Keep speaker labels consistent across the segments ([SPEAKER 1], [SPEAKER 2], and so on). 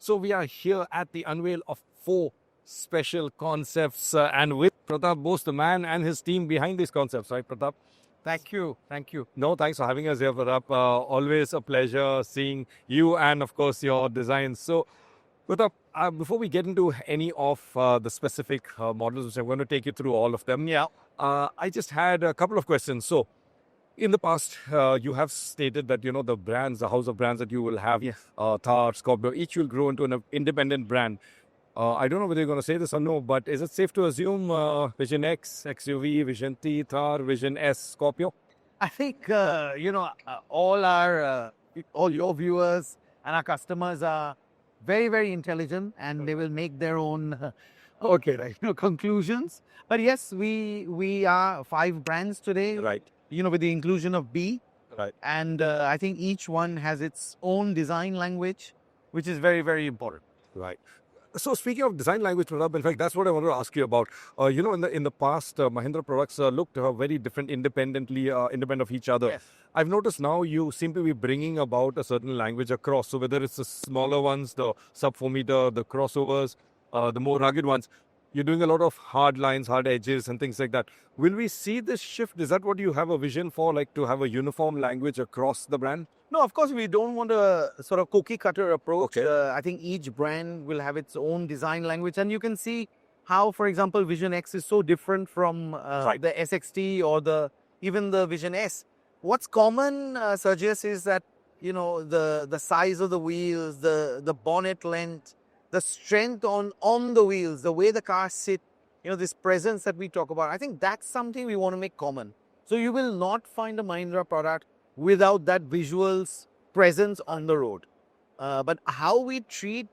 [SPEAKER 1] So we are here at the unveil of 4 special concepts and with Pratap Bose, the man and his team behind these concepts, right, Pratap?
[SPEAKER 2] Thank you. Thank you.
[SPEAKER 1] No, thanks for having us here, Pratap. Always a pleasure seeing you and, of course, your designs. So, Pratap, before we get into any of the specific models, which I'm going to take you through all of them, I just had a couple of questions. So, in the past, you have stated that, the brands, the house of brands that you will have, Thar, Scorpio, each will grow into an independent brand. I don't know whether you're going to say this or no, but is it safe to assume Vision X, XUV, Vision T, Thar, Vision S, Scorpio?
[SPEAKER 2] I think all your viewers and our customers are very, very intelligent, and they will make their own conclusions. But yes, we are 5 brands today.
[SPEAKER 1] Right.
[SPEAKER 2] With the inclusion of B.
[SPEAKER 1] Right.
[SPEAKER 2] And I think each one has its own design language, which is very, very important.
[SPEAKER 1] Right. So speaking of design language, Pratap, in fact, that's what I wanted to ask you about. In the past, Mahindra products looked very different, independent of each other.
[SPEAKER 2] Yes.
[SPEAKER 1] I've noticed now you seem to be bringing about a certain language across. So whether it's the smaller ones, the sub 4 meter, the crossovers, the more rugged ones, you're doing a lot of hard lines, hard edges, and things like that. Will we see this shift? Is that what you have a vision for, like to have a uniform language across the brand?
[SPEAKER 2] No, of course, we don't want a sort of cookie cutter approach.
[SPEAKER 1] Okay.
[SPEAKER 2] I think each brand will have its own design language. And you can see how, for example, Vision X is so different from the SXT or even the Vision S. What's common, Sergius, is that, the size of the wheels, the bonnet length, the strength on the wheels, the way the cars sit, this presence that we talk about. I think that's something we want to make common. So you will not find a Mahindra product without that visuals presence on the road. But how we treat,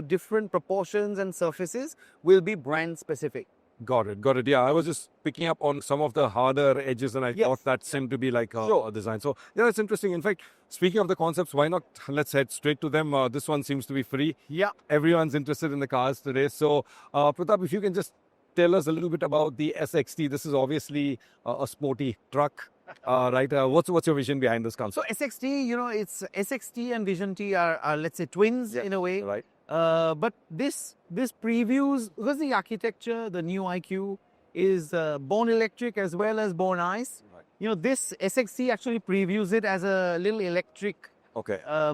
[SPEAKER 2] different proportions and surfaces will be brand specific.
[SPEAKER 1] Got it. Yeah, I was just picking up on some of the harder edges, and I thought that seemed to be like a design. So, it's interesting. In fact, speaking of the concepts, why not let's head straight to them? This one seems to be free.
[SPEAKER 2] Yeah.
[SPEAKER 1] Everyone's interested in the cars today. So, Pratap, if you can just tell us a little bit about the SXT. This is obviously a sporty truck, right? What's your vision behind this concept?
[SPEAKER 2] So, SXT, it's SXT and Vision T are let's say twins in a way.
[SPEAKER 1] Right.
[SPEAKER 2] But this previews, because the architecture, the new IQ is born electric as well as born ICE.
[SPEAKER 1] Right.
[SPEAKER 2] This SXT actually previews it as a little electric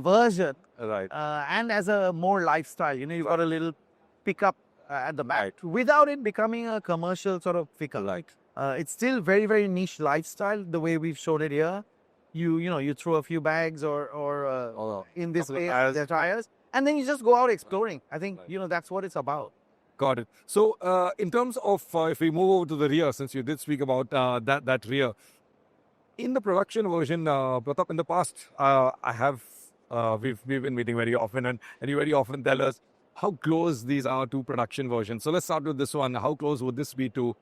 [SPEAKER 2] version.
[SPEAKER 1] Right.
[SPEAKER 2] And as a more lifestyle. You've got a little pickup at the back without it becoming a commercial sort of vehicle.
[SPEAKER 1] Right.
[SPEAKER 2] It's still very, very niche lifestyle, the way we've shown it here. You throw a few bags or in this way, the tires. And then you just go out exploring. I think, that's what it's about.
[SPEAKER 1] Got it. So, in terms of, if we move over to the rear, since you did speak about that rear, in the production version, Pratap, in the past, we've been meeting very often, and you very often tell us how close these are to production versions. So let's start with this one. How close would this be to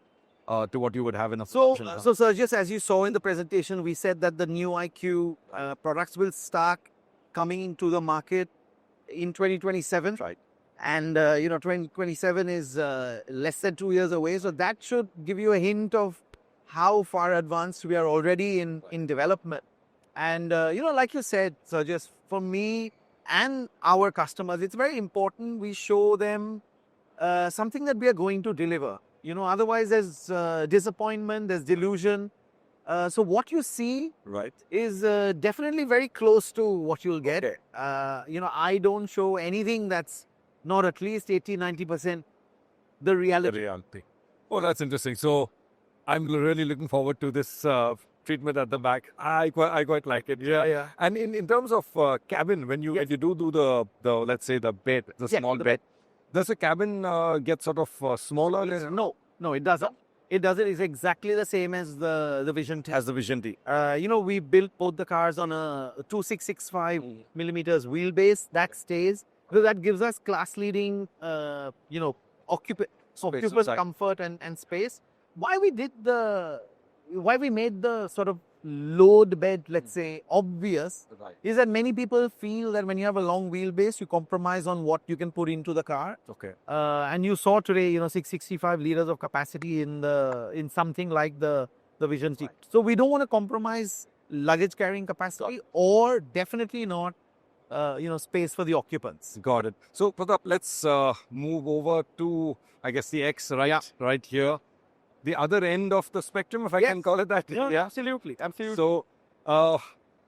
[SPEAKER 1] what you would have in a production?
[SPEAKER 2] So Sergius, as you saw in the presentation, we said that the new IQ products will start coming into the market in 2027.
[SPEAKER 1] Right.
[SPEAKER 2] And, 2027 is less than 2 years away. So that should give you a hint of how far advanced we are already in development. And, like you said, Sergius, for me and our customers, it's very important we show them something that we are going to deliver. Otherwise there's disappointment, there's delusion. So what you see is definitely very close to what you'll get.
[SPEAKER 1] Okay.
[SPEAKER 2] I don't show anything that's not at least 80-90% the reality.
[SPEAKER 1] Oh, that's interesting. So I'm really looking forward to this treatment at the back. I quite like it.
[SPEAKER 2] Yeah.
[SPEAKER 1] And in terms of cabin, when you do the let's say the bed, the small bed, does the cabin get sort of smaller?
[SPEAKER 2] No, it doesn't. It doesn't. It's exactly the same as the Vision T. We built both the cars on a 2665 millimeters wheelbase. That stays because that gives us class-leading, occupant comfort and space. Why we made the sort of load bed, let's say, obvious, is that many people feel that when you have a long wheelbase, you compromise on what you can put into the car.
[SPEAKER 1] Okay.
[SPEAKER 2] And you saw today, 665 liters of capacity in something like the Vision T. So we don't want to compromise luggage carrying capacity or definitely not space for the occupants.
[SPEAKER 1] Got it. So, Pratap, let's move over to, I guess, the X right here. The other end of the spectrum, if I can call it that.
[SPEAKER 2] Yeah, absolutely.
[SPEAKER 1] So,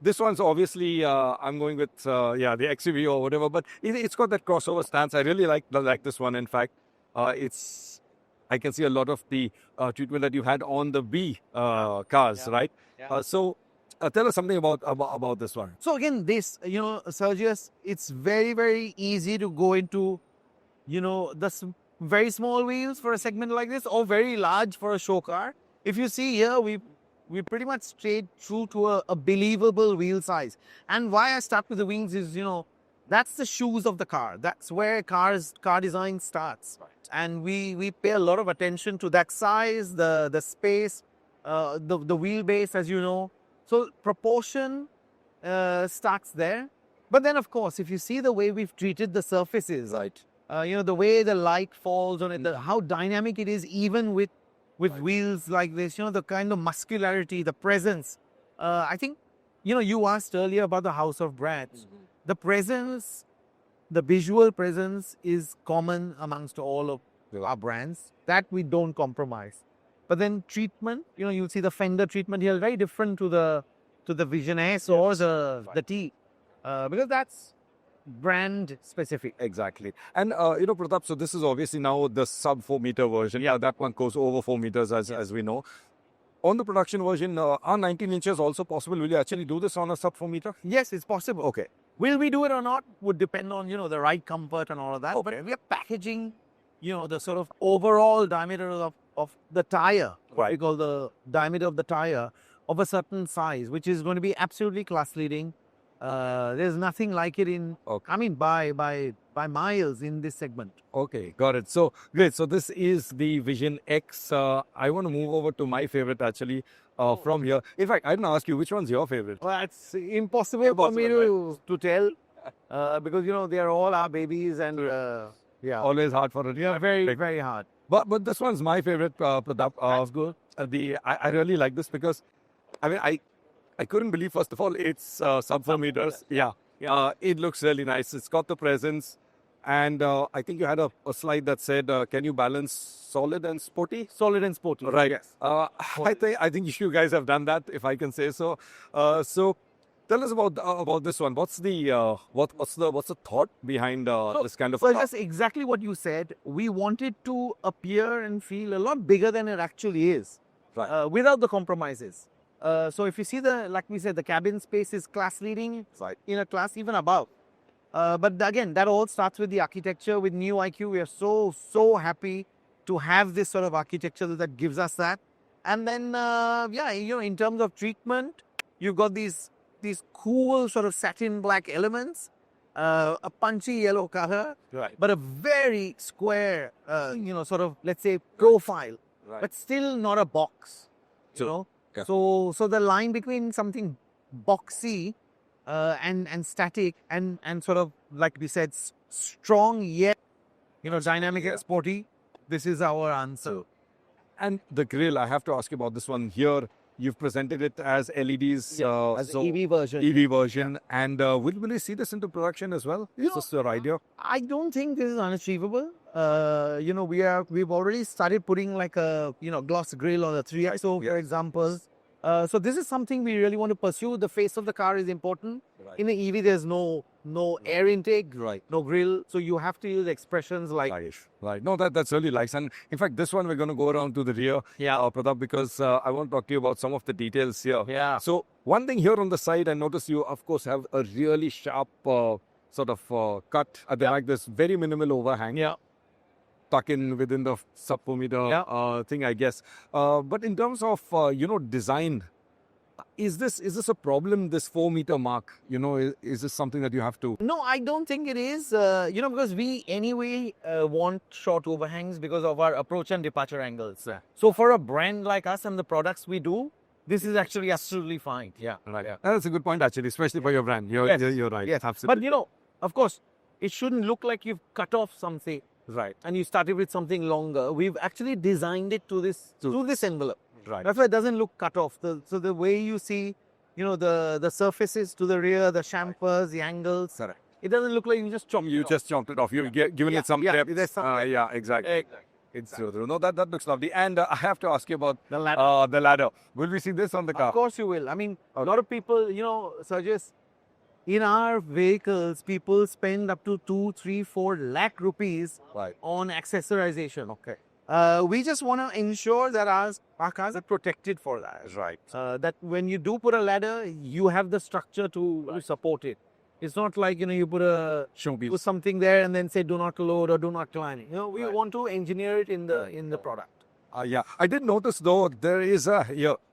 [SPEAKER 1] this one's obviously, I'm going with, the XUV or whatever, but it's got that crossover stance. I really like this one. In fact, I can see a lot of the treatment that you had on the B cars, right?
[SPEAKER 2] Yeah.
[SPEAKER 1] So, tell us something about this one.
[SPEAKER 2] So again, this, Sergius, it's very, very easy to go into, very small wheels for a segment like this or very large for a show car. If you see here, we pretty much stayed true to a believable wheel size. And why I start with the wings is, that's the shoes of the car. That's where car design starts.
[SPEAKER 1] Right.
[SPEAKER 2] And we pay a lot of attention to that size, the space, the wheelbase, as you know. So proportion starts there. But then, of course, if you see the way we've treated the surfaces,
[SPEAKER 1] Right.
[SPEAKER 2] the way the light falls on it, how dynamic it is, even with wheels like this, the kind of muscularity, the presence. I think, you asked earlier about the house of brands. The presence, the visual presence is common amongst all of our brands. That we don't compromise. But then treatment, you'll see the fender treatment here, very different to the Vision S or the T, because that's brand specific.
[SPEAKER 1] Exactly. And, Pratap, so this is obviously now the sub 4 meter version. Yeah, that one goes over 4 meters as we know. On the production version, are 19 inches also possible? Will you actually do this on a sub 4 meter?
[SPEAKER 2] Yes, it's possible.
[SPEAKER 1] Okay.
[SPEAKER 2] Will we do it or not would depend on, the ride comfort and all of that.
[SPEAKER 1] Okay.
[SPEAKER 2] But we are packaging, the sort of overall diameter of the tire, what we call the diameter of the tire, of a certain size, which is going to be absolutely class leading. There's nothing like it by miles in this segment.
[SPEAKER 1] Okay, got it. So, great. So, this is the Vision X. I want to move over to my favorite actually from here. In fact, I didn't ask you, which one's your favorite?
[SPEAKER 2] Well, it's impossible for me to tell because, they are all our babies and
[SPEAKER 1] Always hard for it. Yeah,
[SPEAKER 2] very, very hard.
[SPEAKER 1] But this one's my favorite, Pratap.
[SPEAKER 2] That's good.
[SPEAKER 1] I really like this because, I couldn't believe, first of all, it's sub 4 meters. Yeah. It looks really nice. It's got the presence. And I think you had a slide that said, can you balance solid and sporty?
[SPEAKER 2] Solid and sporty.
[SPEAKER 1] Right.
[SPEAKER 2] Yes.
[SPEAKER 1] I think you guys have done that, if I can say so. So tell us about this one. What's the thought behind this kind of?
[SPEAKER 2] Well, that's exactly what you said. We wanted to appear and feel a lot bigger than it actually is,
[SPEAKER 1] Right.
[SPEAKER 2] without the compromises. So if you see like we said, the cabin space is class leading,
[SPEAKER 1] Right.
[SPEAKER 2] in a class even above. But again, that all starts with the architecture. With new IQ, we are so happy to have this sort of architecture that gives us that. And then, in terms of treatment, you've got these cool sort of satin black elements, a punchy yellow color,
[SPEAKER 1] Right.
[SPEAKER 2] but a very square, sort of, let's say, profile,
[SPEAKER 1] Right.
[SPEAKER 2] but still not a box.
[SPEAKER 1] Yeah.
[SPEAKER 2] So the line between something boxy and static and sort of, like we said, strong yet dynamic and sporty. This is our answer.
[SPEAKER 1] And the grill, I have to ask you about this one here. You've presented it as LEDs,
[SPEAKER 2] as an EV version.
[SPEAKER 1] EV version, and will we see this into production as well? Is this your idea?
[SPEAKER 2] I don't think this is unachievable. We've already started putting like a gloss grill on the 3XO, for example. So this is something we really want to pursue. The face of the car is important.
[SPEAKER 1] Right.
[SPEAKER 2] In the EV, there's no air intake,
[SPEAKER 1] Right.
[SPEAKER 2] no grill. So you have to use expressions like
[SPEAKER 1] Right. No, that's really nice. And in fact, this one we're going to go around to the rear, Pratap, because I want to talk to you about some of the details here.
[SPEAKER 2] Yeah.
[SPEAKER 1] So one thing here on the side, I notice you, of course, have a really sharp sort of cut at the back. This very minimal overhang.
[SPEAKER 2] Yeah.
[SPEAKER 1] Tuck in within the sub 4 meter thing, I guess. But in terms of design, is this a problem? This 4 meter mark, is this something that you have to?
[SPEAKER 2] No, I don't think it is. Because we anyway want short overhangs because of our approach and departure angles. So for a brand like us and the products we do, this is actually absolutely fine. Yeah.
[SPEAKER 1] Right. Yeah. That's a good point, actually, especially for your brand. You're right.
[SPEAKER 2] Yes,
[SPEAKER 1] Absolutely.
[SPEAKER 2] But of course, it shouldn't look like you've cut off something.
[SPEAKER 1] Right.
[SPEAKER 2] And you started with something longer. We've actually designed it to this envelope.
[SPEAKER 1] Right.
[SPEAKER 2] That's why it doesn't look cut off. So the way you see, the surfaces to the rear, the chamfers, the angles.
[SPEAKER 1] Correct.
[SPEAKER 2] It doesn't look like you just chopped
[SPEAKER 1] You just chopped it off. You've given it some depth.
[SPEAKER 2] There's some
[SPEAKER 1] Yeah, exactly. It's true. No, that looks lovely. And I have to ask you about
[SPEAKER 2] the ladder.
[SPEAKER 1] the ladder. Will we see this on the car?
[SPEAKER 2] Of course you will. I mean, a lot of people, Sergius, in our vehicles, people spend up to 2, 3, 4 lakh rupees
[SPEAKER 1] Right.
[SPEAKER 2] on accessorization.
[SPEAKER 1] Okay.
[SPEAKER 2] We just want to ensure that our cars are protected for that.
[SPEAKER 1] Right.
[SPEAKER 2] That when you do put a ladder, you have the structure to support it. It's not like, you put something there and then say do not load or do not climb. We want to engineer it in the product.
[SPEAKER 1] Yeah. I did notice though there is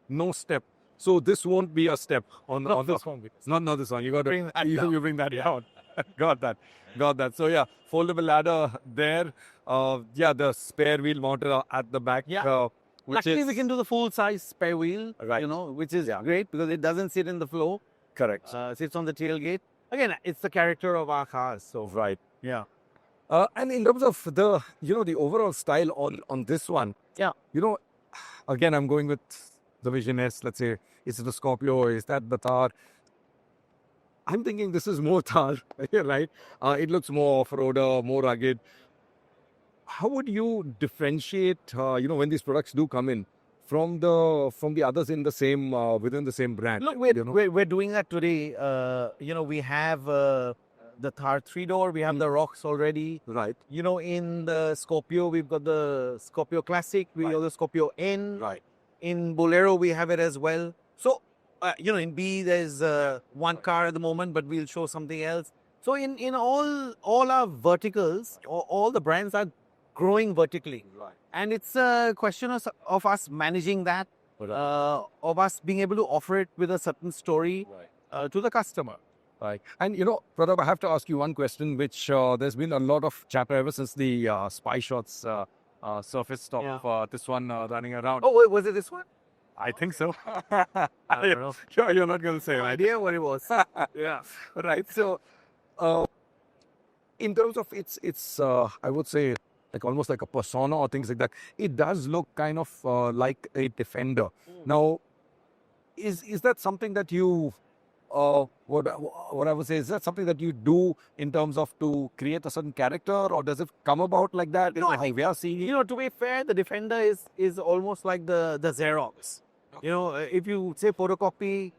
[SPEAKER 1] no step. So this won't be a step on this one. Not this one. You got to bring that you bring that down. Got that. So yeah, foldable ladder there. The spare wheel mounted at the back.
[SPEAKER 2] Yeah. Luckily, we can do the full size spare wheel.
[SPEAKER 1] Right.
[SPEAKER 2] Which is great because it doesn't sit in the floor.
[SPEAKER 1] Correct.
[SPEAKER 2] Sits on the tailgate. Again, it's the character of our cars. So
[SPEAKER 1] Right.
[SPEAKER 2] yeah.
[SPEAKER 1] And in terms of the overall style on this one.
[SPEAKER 2] Yeah.
[SPEAKER 1] Again, I'm going with the Vision S. Let's say, is it the Scorpio? Is that the Thar? I'm thinking this is more Thar, right? It looks more off-roader, more rugged. How would you differentiate, when these products do come in from the others in the same within the same brand?
[SPEAKER 2] Look, we're doing that today. We have the Thar 3-door. We have the Rocks already.
[SPEAKER 1] Right.
[SPEAKER 2] In the Scorpio, we've got the Scorpio Classic. We have the Scorpio N.
[SPEAKER 1] Right.
[SPEAKER 2] In Bolero, we have it as well. So, in B, there's one car at the moment, but we'll show something else. So, in all our verticals, all the brands are growing vertically.
[SPEAKER 1] Right.
[SPEAKER 2] And it's a question of us managing that, of us being able to offer it with a certain story to the customer.
[SPEAKER 1] Right. And, Pratap, I have to ask you one question, which there's been a lot of chatter ever since the spy shots surfaced of this one running around.
[SPEAKER 2] Oh, wait, was it this one?
[SPEAKER 1] I think so.
[SPEAKER 2] I don't know.
[SPEAKER 1] Sure, you're not going to say,
[SPEAKER 2] No
[SPEAKER 1] right?
[SPEAKER 2] idea what it was.
[SPEAKER 1] Yeah. Right. So, in terms of its I would say, like almost like a persona or things like that, it does look kind of like a Defender. Now, is that something that you what I would say, is that something that you do in terms of to create a certain character, or does it come about like that?
[SPEAKER 2] No,
[SPEAKER 1] We are seeing it.
[SPEAKER 2] to be fair, the Defender is almost like the Xerox. If you say photocopy,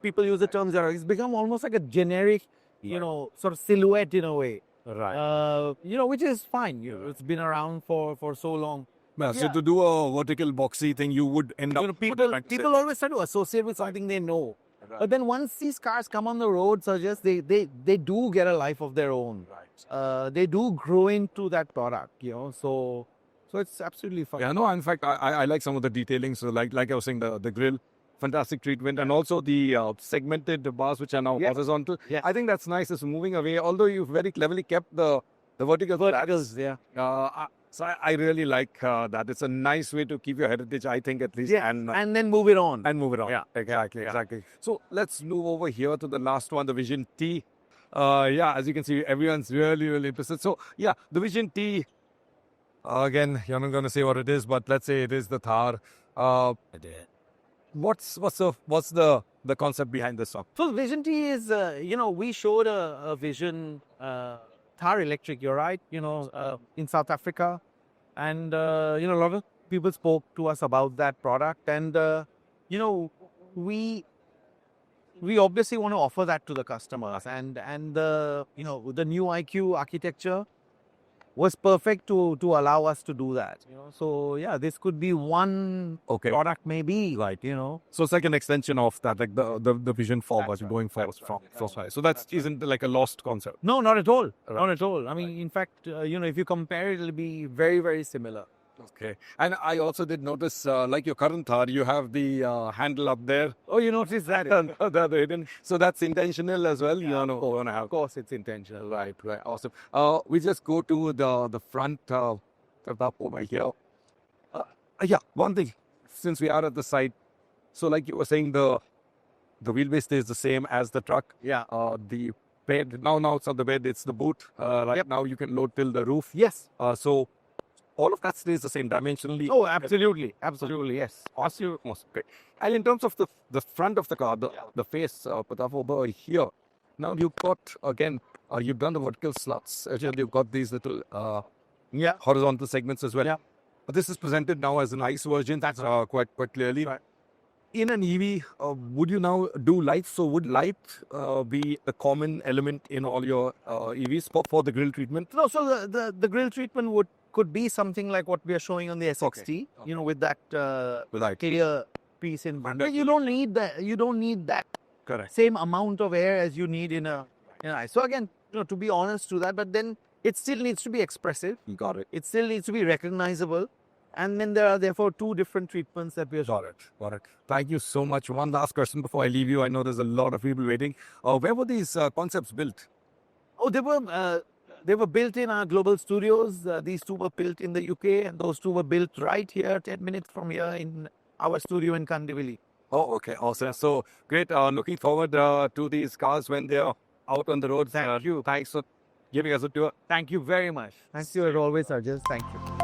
[SPEAKER 2] people use the term Xerox. It's become almost like a generic, sort of silhouette in a way.
[SPEAKER 1] Right.
[SPEAKER 2] Which is fine. It's been around for so long.
[SPEAKER 1] Well, so to do a vertical boxy thing, you would end up.
[SPEAKER 2] People always try to associate with something they know.
[SPEAKER 1] Right.
[SPEAKER 2] But then once these cars come on the road, Sergius, they do get a life of their own.
[SPEAKER 1] Right.
[SPEAKER 2] They do grow into that product, So it's absolutely fine.
[SPEAKER 1] Yeah, no, in fact, I like some of the detailing. So like I was saying, the grill, fantastic treatment. And also the segmented bars, which are now horizontal.
[SPEAKER 2] Yeah.
[SPEAKER 1] I think that's nice. It's moving away. Although you've very cleverly kept the vertical.
[SPEAKER 2] Verticals, yeah.
[SPEAKER 1] So I really like that. It's a nice way to keep your heritage, I think, at least.
[SPEAKER 2] Yeah, and then move it on.
[SPEAKER 1] And move it on.
[SPEAKER 2] Yeah,
[SPEAKER 1] Exactly. So let's move over here to the last one, the Vision T. As you can see, everyone's really, really interested. So yeah, the Vision T. Again, you're not going to say what it is, but let's say it is the Thar. What's the concept behind this one?
[SPEAKER 2] So Vision T is, we showed a Vision Thar Electric, you're right, in South Africa. And, a lot of people spoke to us about that product. And, we obviously want to offer that to the customers. And the new IQ architecture was perfect to allow us to do that. So yeah, this could be one product maybe.
[SPEAKER 1] Right. So it's like an extension of that, like the Vision forward, going forward from. So that isn't like a lost concept.
[SPEAKER 2] No, not at all. Right. Not at all. I mean, in fact, if you compare it, it'll be very, very similar.
[SPEAKER 1] Okay. And I also did notice, like your current Thar, you have the handle up there.
[SPEAKER 2] Oh, you noticed that?
[SPEAKER 1] The hidden. So that's intentional as well.
[SPEAKER 2] Yeah, of course, it's intentional.
[SPEAKER 1] Right. Awesome. We just go to the front over here. One thing, since we are at the side, so like you were saying, the wheelbase stays the same as the truck.
[SPEAKER 2] Yeah.
[SPEAKER 1] The bed, now it's not the bed, it's the boot. Now you can load till the roof.
[SPEAKER 2] Yes.
[SPEAKER 1] So all of that stays the same dimensionally.
[SPEAKER 2] Oh, absolutely. Absolutely. Yes.
[SPEAKER 1] Awesome. Great. And in terms of the front of the car, the face, Pratap, over here, now you've got, again, you've done the vertical slots. You've got these little horizontal segments as well.
[SPEAKER 2] Yeah.
[SPEAKER 1] But this is presented now as an ICE version. That's quite clearly.
[SPEAKER 2] Right.
[SPEAKER 1] In an EV, would you now do light? So would light be a common element in all your EVs for the grille treatment?
[SPEAKER 2] No, so the grille treatment could be something like what we are showing on the SXT,
[SPEAKER 1] Okay.
[SPEAKER 2] you know, with that
[SPEAKER 1] Light.
[SPEAKER 2] clear piece in front.
[SPEAKER 1] But
[SPEAKER 2] You don't need that. You don't need that
[SPEAKER 1] Correct.
[SPEAKER 2] same amount of air as you need in a ICE. So again, you know, to be honest to that, but then it still needs to be expressive.
[SPEAKER 1] You got it.
[SPEAKER 2] It still needs to be recognizable. And then there are therefore two different treatments that we are showing.
[SPEAKER 1] Got it. Thank you so much. One last question before I leave you. I know there's a lot of people waiting. Where were these concepts built?
[SPEAKER 2] Oh, they were built in our global studios. These two were built in the UK, and those two were built right here, 10 minutes from here in our studio in Kandivali.
[SPEAKER 1] Oh, okay. Awesome. So great. Looking forward to these cars when they're out on the road.
[SPEAKER 2] Thank you.
[SPEAKER 1] Thanks for giving us a tour.
[SPEAKER 2] Thank you very much. Thank you as always, Sergius. Thank you.